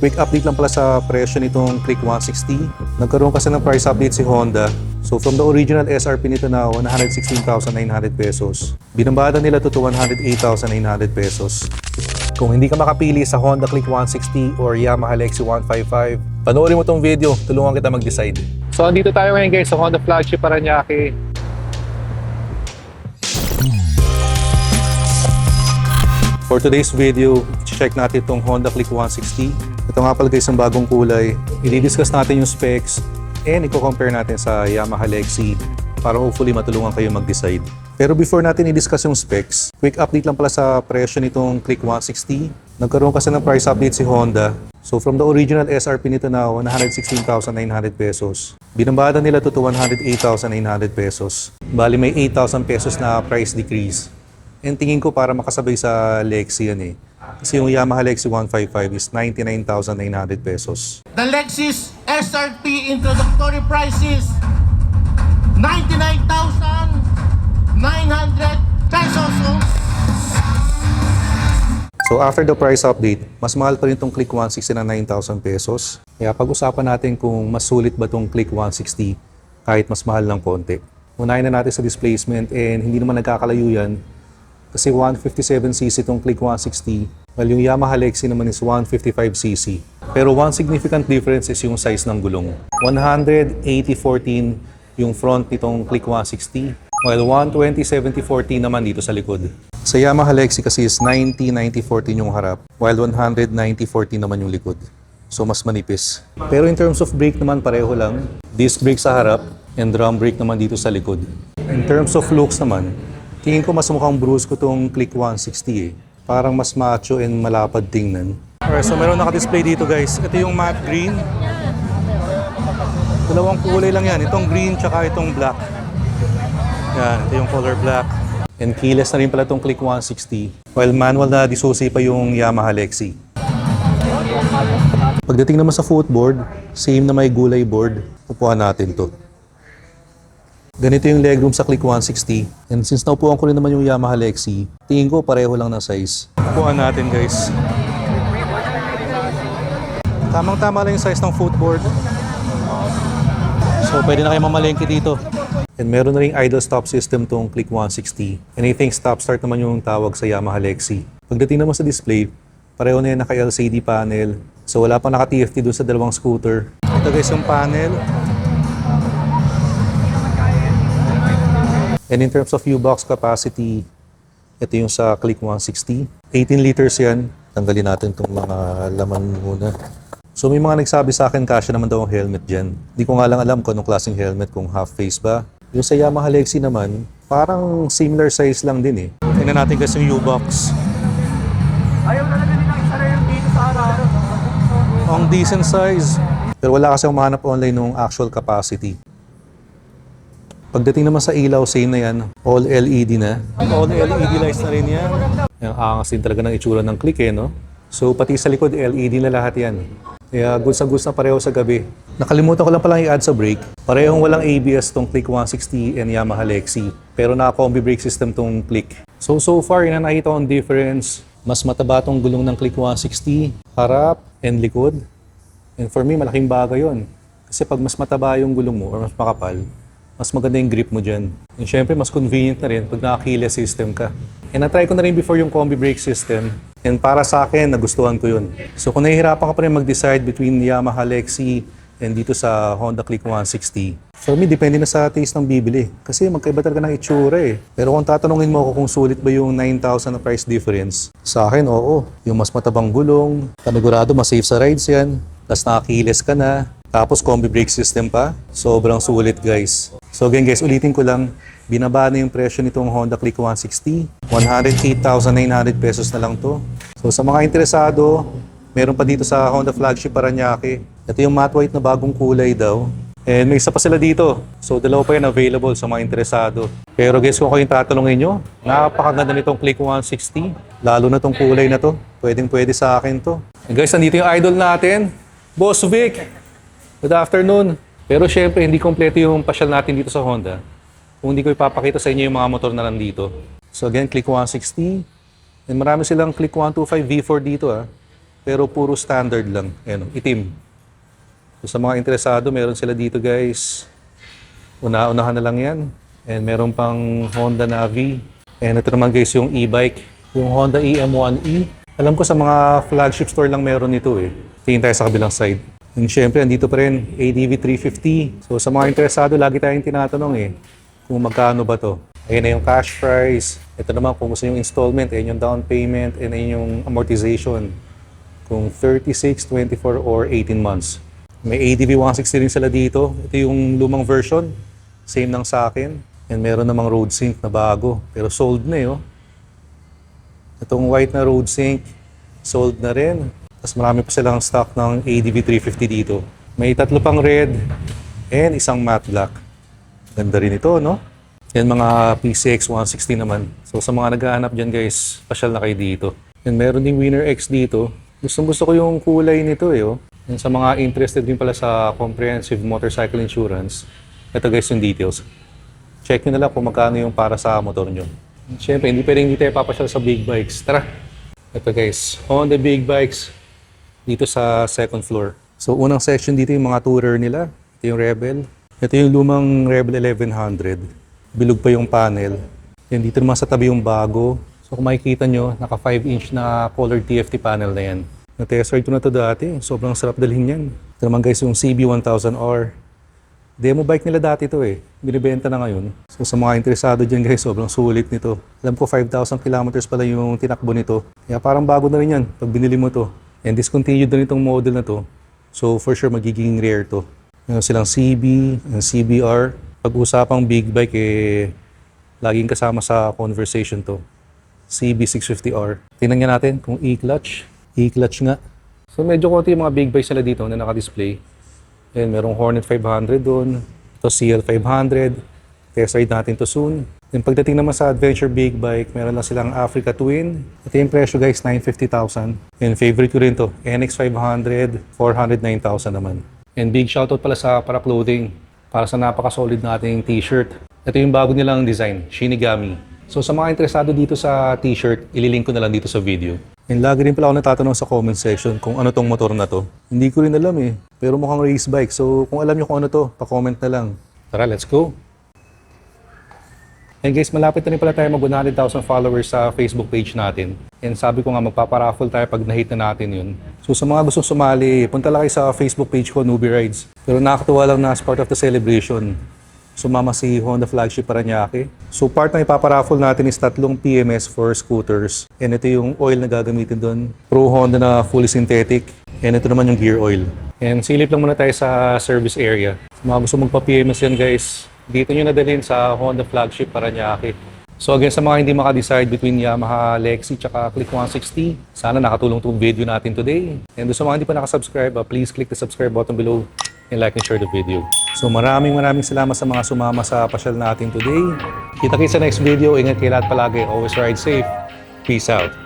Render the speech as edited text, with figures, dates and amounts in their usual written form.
Quick update lang pala sa presyo nitong Click 160. Nagkaroon kasi ng price update si Honda. So from the original SRP nito na 116,900 pesos, binabada nila to 108,900 pesos. Kung hindi ka makapili sa Honda Click 160 or Yamaha Lexi 155, panoorin mo tong video, tulungan kita mag-decide. So andito tayo ngayon guys sa Honda flagship Paranaque. For today's video, check natin itong Honda Click 160. Ito nga pala guys ang bagong kulay. I-discuss natin yung specs and i-compare natin sa Yamaha Lexi para hopefully matulungan kayo mag-decide. Pero before natin i-discuss yung specs, quick update lang pala sa presyo nitong Click 160. Nagkaroon kasi ng price update si Honda. So from the original SRP nito na 116,900 pesos, binabada nila to 108,900 pesos. Bali may 8,000 pesos na price decrease. And tingin ko para makasabay sa Lexi yan eh. Kasi yung Yamaha Lexi 155 is 99,900 pesos. The Lexus SRP introductory price is 99,900 pesos. So after the price update, mas mahal pa rin itong Click 160 na 9,000 pesos. Kaya pag-usapan natin kung mas sulit ba itong Click 160 kahit mas mahal ng konti. Unahin na natin sa displacement and hindi naman nagkakalayo yan. Kasi 157cc itong Click 160, while yung Yamaha Lexi naman is 155cc. Pero one significant difference is yung size ng gulong. 180/14 yung front nitong Click 160, while 120/70/14 naman dito sa likod. Sa Yamaha Lexi kasi is 90/90/14 yung harap, while 190/14 naman yung likod. So mas manipis. Pero in terms of brake naman pareho lang. Disc brake sa harap and drum brake naman dito sa likod. In terms of looks naman, tingin ko mas mukhang Bruce ko tong Click 160 eh. Parang mas macho and malapad tingnan. Alright, so meron naka-display dito guys. Ito yung matte green. Dalawang kulay lang yan. Itong green tsaka itong black. Yan, ito yung color black. And keyless na rin pala itong Click 160. While manual na disusi pa yung Yamaha Lexi. Pagdating naman sa footboard, same na may gulay board. Upuan natin to. Ganito yung legroom sa Click 160. And since naupuan ko rin naman yung Yamaha Lexi, tingin ko pareho lang ng size. Upuan natin guys. Tamang-tama lang yung size ng footboard. So pwede na kayo mamalengke dito. And meron na rin idle stop system tong Click 160. And I think stop start naman yung tawag sa Yamaha Lexi. Pagdating naman sa display, pareho na yan naka-LCD panel. So wala pang naka-TFT dun sa dalawang scooter. Ito guys yung panel. And in terms of U-box capacity, ito yung sa Click 160. 18 liters yan. Tanggalin natin itong mga laman muna. So may mga nagsabi sa akin, kasya naman daw ang helmet dyan. Di ko nga lang alam kung anong klaseng helmet, kung half face ba. Yung sa Yamaha Lexi naman, parang similar size lang din eh. Tingnan natin kasi yung U-box. Ayaw talaga nila isa yung dito sa araw. Ang decent size. Pero wala kasi mahanap online ng actual capacity. Pagdating naman sa ilaw, same na yan. All LED na. All LED lights na rin yan. Yung angas din talaga ng itsura ng Click eh, no? So pati sa likod, LED na lahat yan. Kaya goods na pareho sa gabi. Nakalimutan ko lang palang i-add sa brake. Parehong walang ABS tong Click 160 and Yamaha Lexi. Pero naka-combi brake system tong Click. So far, yun na nakita kong difference. Mas mataba tong gulong ng Click 160. Harap and likod. And for me, malaking bagay yun. Kasi pag mas mataba yung gulong mo or mas makapal, mas maganda yung grip mo dyan. And syempre, mas convenient na rin pag naka-keyless system ka. And na-try ko na rin before yung combi brake system. And para sa akin, nagustuhan ko yun. So kung nahihirapan ka pa rin mag-decide between Yamaha Lexi and dito sa Honda Click 160, for me, depende na sa taste ng bibili. Kasi magkaiba talaga ng itsura eh. Pero kung tatanungin mo ako kung sulit ba yung 9,000 na price difference, sa akin, oo. Yung mas matabang gulong, panigurado, mas safe sa rides yan. Tapos naka-keyless ka na. Tapos combi brake system pa. Sobrang sulit guys. So again guys, ulitin ko lang. Binaba na yung presyo nitong Honda Click 160. 108,900 pesos na lang to. So sa mga interesado, meron pa dito sa Honda flagship Paranaque. Ito yung matte white na bagong kulay daw. And may isa pa sila dito. So dalawa pa yan available sa mga interesado. Pero guys, kung kayong tatanungin nyo, napakaganda nitong Click 160. Lalo na tong kulay na to. Pwedeng-pwede sa akin to. And guys, nandito yung idol natin. Boss Vic! Good afternoon. Pero syempre, hindi kompleto yung pasyal natin dito sa Honda kung hindi ko ipapakita sa inyo yung mga motor na nandito. So again, Click 160. And marami silang Click 125 V4 dito ah. pero puro standard lang. Ayan, itim. So, sa mga interesado, meron sila dito guys. Una-unahan na lang yan. And meron pang Honda Navi. And ito naman guys yung e-bike. Yung Honda EM1E. Alam ko sa mga flagship store lang meron nito eh. Tingin tayo sa kabilang side. And syempre, andito pa rin, ADV 350. So sa mga interesado, lagi tayong tinatanong eh, kung magkano ba to. Ayan na yung cash price. Ito naman kung gusto yung installment, ayan yung down payment, and ayan yung amortization. Kung 36, 24, or 18 months. May ADV 160 rin sila dito. Ito yung lumang version. Same ng sa akin. And meron namang road sync na bago. Pero sold na eh. Oh. Itong white na road sync, sold na rin. Tapos marami pa silang stock ng ADV 350 dito. May tatlo pang red and isang matte black. Ganda rin ito, no? Yan mga PCX 160 naman. So sa mga naghahanap dyan guys, pasyal na kayo dito. And meron ding Winner X dito. Gusto ko yung kulay nito eh. Oh. And sa mga interested din pala sa comprehensive motorcycle insurance, ito guys yung details. Check nyo na lang kung magkano yung para sa motor nyo. Siyempre, hindi pwedeng hindi tayo papasyal sa big bikes. Tara! Ito guys, Honda Big Bikes dito sa second floor. So unang section dito yung mga tourer nila. Ito yung Rebel. Ito yung lumang Rebel 1100. Bilog pa yung panel. Yan dito naman sa tabi yung bago. So kung makikita nyo, naka 5-inch na colored TFT panel na yan. Na-test ride ko na ito dati. Sobrang sarap dalhin yan. Ito naman guys yung CB1000R. Demo bike nila dati ito eh. Binibenta na ngayon. So sa mga interesado dyan guys, sobrang sulit nito. Alam ko 5,000 kilometers pala yung tinakbo nito. Kaya parang bago na rin yan pag binili mo to. And discontinued na itong model na to. So for sure magiging rare to. Meron silang CB and CBR. Pag-usapang big bike eh, laging kasama sa conversation to. CB650R. Tingnan nga natin kung e-clutch. E-clutch nga. So medyo konti yung mga big bikes nila dito na naka-display. Ayan, merong Hornet 500 doon. Ito CL500. Test ride natin to soon. Then pagdating naman sa adventure big bike, meron lang silang Africa Twin. Ito yung presyo guys, 950,000. And favorite ko rin to, NX500, 409,000 naman. And big shoutout pala sa Para Clothing para sa napaka-solid nating t-shirt. Ito yung bago nilang design, Shinigami. So sa mga interesado dito sa t-shirt, ililink ko na lang dito sa video. And lagi rin pala ako natatanong sa comment section kung ano tong motor na to. Hindi ko rin alam eh, pero mukhang race bike. So kung alam nyo kung ano to, pa-comment na lang. Tara, let's go! And guys, malapit na rin pala tayo mag 100,000 followers sa Facebook page natin. And sabi ko nga, magpaparaffle tayo pag na-hit na natin yun. So sa mga gustong sumali, punta lang kayo sa Facebook page ko, Newbie Rides. Pero nakakatuwa lang na as part of the celebration, sumama si Honda Flagship Parañaque. So part na ipaparaffle natin is 3 PMS for scooters. And ito yung oil na gagamitin doon. Pro Honda na fully synthetic. And ito naman yung gear oil. And silip lang muna tayo sa service area. Sa mga gusto magpa-PMS yan guys, dito nyo nadalhin sa Honda Flagship Parañaque. So again, sa mga hindi maka-decide between Yamaha Lexi tsaka Click 160, sana nakatulong itong video natin today. And sa mga hindi pa nakasubscribe, please click the subscribe button below and like and share the video. So maraming salamat sa mga sumama sa pasyal natin today. Kita-kits sa next video. Ingat kayo lahat palagi. Always ride safe. Peace out.